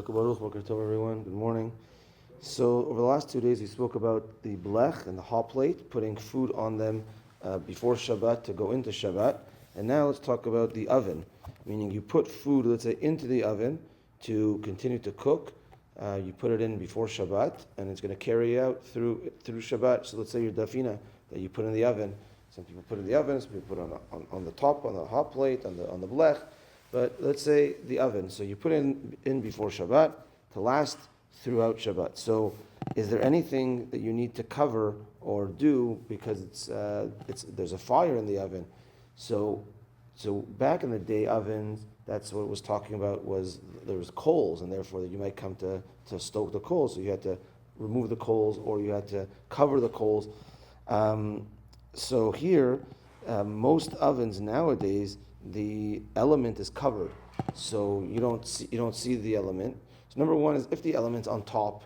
Baruch, Boker Tov, everyone. Good morning. So over the last 2 days, we spoke about the blech and the hot plate, putting food on them before Shabbat to go into Shabbat. And now let's talk about the oven, meaning you put food, let's say, into the oven to continue to cook. You put it in before Shabbat, and it's going to carry out through Shabbat. So let's say your dafina that you put in the oven. Some people put in the oven, some people put on the top, on the hot plate, on the blech. But let's say the oven. So you put it in before Shabbat to last throughout Shabbat. So is there anything that you need to cover or do because there's a fire in the oven? So back in the day, ovens, that's what it was talking about, was there was coals, and therefore that you might come to stoke the coals. So you had to remove the coals or you had to cover the coals. So here, most ovens nowadays, the element is covered, so you don't see the element. So number one is if the element's on top,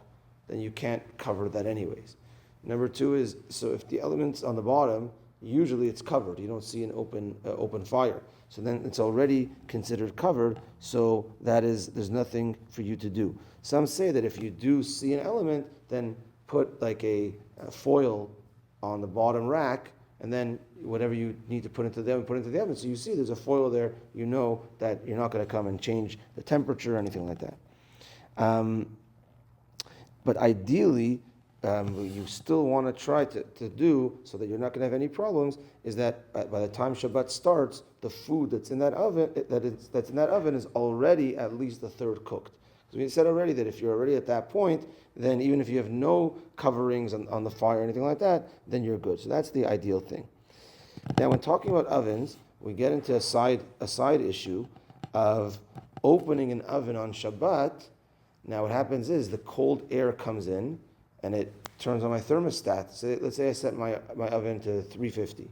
then you can't cover that anyways. Number two is, so if the element's on the bottom, usually it's covered. You don't see an open fire. So then it's already considered covered, so there's nothing for you to do. Some say that if you do see an element, then put like a foil on the bottom rack, and then whatever you need to put into the oven. So you see there's a foil there, you know that you're not going to come and change the temperature or anything like that. But ideally, you still want to try to do, so that you're not going to have any problems, is that by the time Shabbat starts, the food that's in that oven, is already at least a third cooked. So we said already that if you're already at that point, then even if you have no coverings on the fire or anything like that, then you're good. So that's the ideal thing. Now, when talking about ovens, we get into a side issue of opening an oven on Shabbat. Now, what happens is the cold air comes in and it turns on my thermostat. So let's say I set my oven to 350,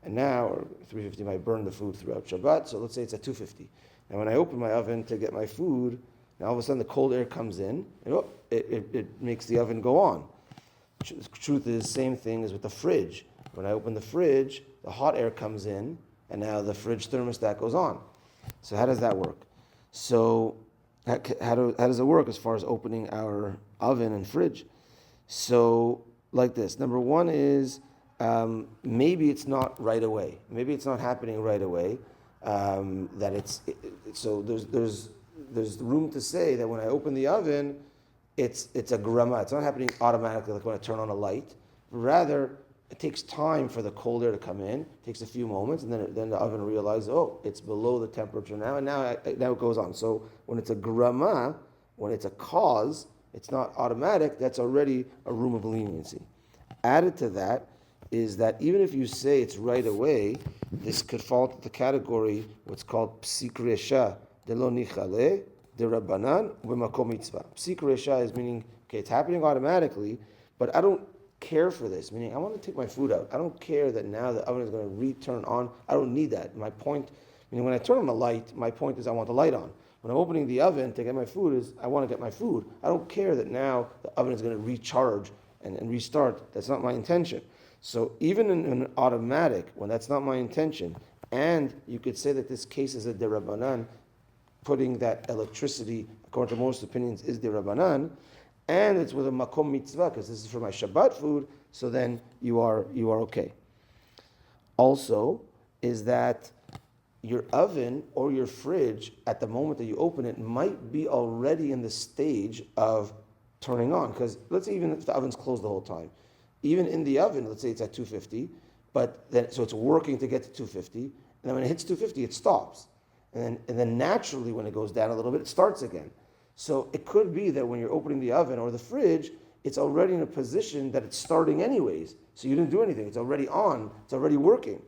and now, or 350 might burn the food throughout Shabbat. So let's say it's at 250. Now, when I open my oven to get my food, now all of a sudden the cold air comes in, and it makes the oven go on. The truth is the same thing as with the fridge. When I open the fridge, the hot air comes in, and now the fridge thermostat goes on. So how does that work? So how does it work as far as opening our oven and fridge? So like this. Number one is maybe it's not right away. Maybe it's not happening right away. So there's room to say that when I open the oven, it's a grama. It's not happening automatically like when I turn on a light. Rather, it takes time for the cold air to come in. It takes a few moments, and then the oven realizes, it's below the temperature now, and now it goes on. So when it's a grama, when it's a cause, it's not automatic. That's already a room of leniency. Added to that is that even if you say it's right away, this could fall into the category what's called psik resha delo nichale de rabbanan u'b'makom mitzvah. Psik resha is meaning, okay, it's happening automatically, but I don't care for this, meaning I want to take my food out. I don't care that now the oven is going to return on. I don't need that. My point, meaning when I turn on the light, my point is I want the light on. When I'm opening the oven to get my food, is I want to get my food. I don't care that now the oven is going to recharge and restart. That's not my intention. So even in an automatic, when that's not my intention, and you could say that this case is a derabanan, putting that electricity, according to most opinions, is derabanan, and it's with a makom mitzvah, because this is for my Shabbat food, so then you are okay. Also, is that your oven or your fridge, at the moment that you open it, might be already in the stage of turning on. Because let's say even if the oven's closed the whole time, even in the oven, let's say it's at 250, but then so it's working to get to 250, and then when it hits 250, it stops. And then naturally, when it goes down a little bit, it starts again. So it could be that when you're opening the oven or the fridge, it's already in a position that it's starting anyways. So you didn't do anything. It's already on. It's already working.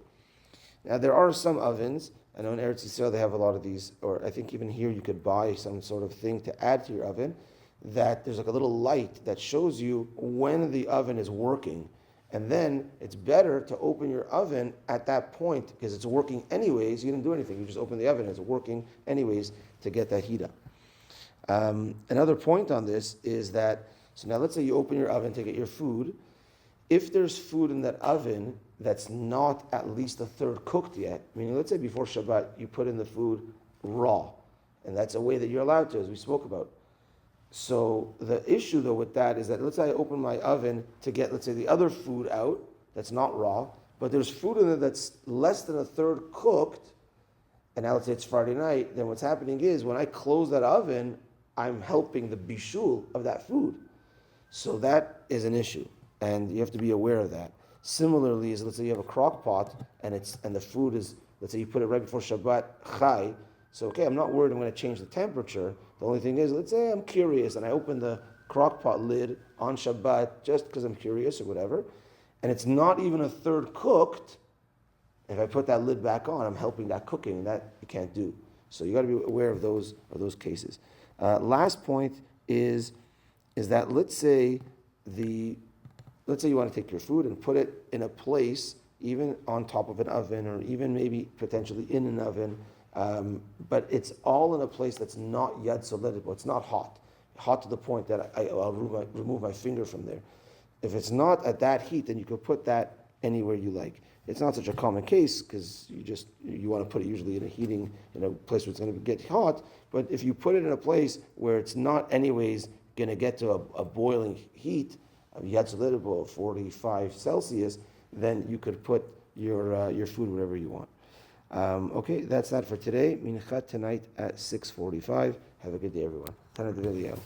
Now, there are some ovens. I know in Eretz Yisrael they have a lot of these, or I think even here you could buy some sort of thing to add to your oven, that there's like a little light that shows you when the oven is working. And then it's better to open your oven at that point because it's working anyways. You didn't do anything. You just open the oven. It's working anyways to get that heat up. Another point on this is that, so now let's say you open your oven to get your food. If there's food in that oven that's not at least a third cooked yet, meaning let's say before Shabbat you put in the food raw, and that's a way that you're allowed to, as we spoke about. So the issue though with that is that let's say I open my oven to get, let's say, the other food out that's not raw, but there's food in there that's less than a third cooked, and now let's say it's Friday night, then what's happening is when I close that oven, I'm helping the bishul of that food. So that is an issue, and you have to be aware of that. Similarly, is let's say you have a crock pot and the food is, let's say you put it right before Shabbat chai. So okay, I'm not worried I'm going to change the temperature. The only thing is, let's say I'm curious and I open the crock pot lid on Shabbat just because I'm curious or whatever, and it's not even a third cooked. If I put that lid back on, I'm helping that cooking, and that you can't do. So you got to be aware of those cases. Last point is that let's say you want to take your food and put it in a place, even on top of an oven, or even maybe potentially in an oven, but it's all in a place that's not yad solidable. It's not hot to the point that I'll remove my finger from there. If it's not at that heat, then you can put that anywhere you like. It's not such a common case because you want to put it usually in a place where it's going to get hot. But if you put it in a place where it's not anyways going to get to a boiling heat of yad solidable of 45 Celsius, then you could put your food wherever you want. Okay, that's that for today. Mincha tonight at 6:45. Have a good day, everyone. Tana de Villiers.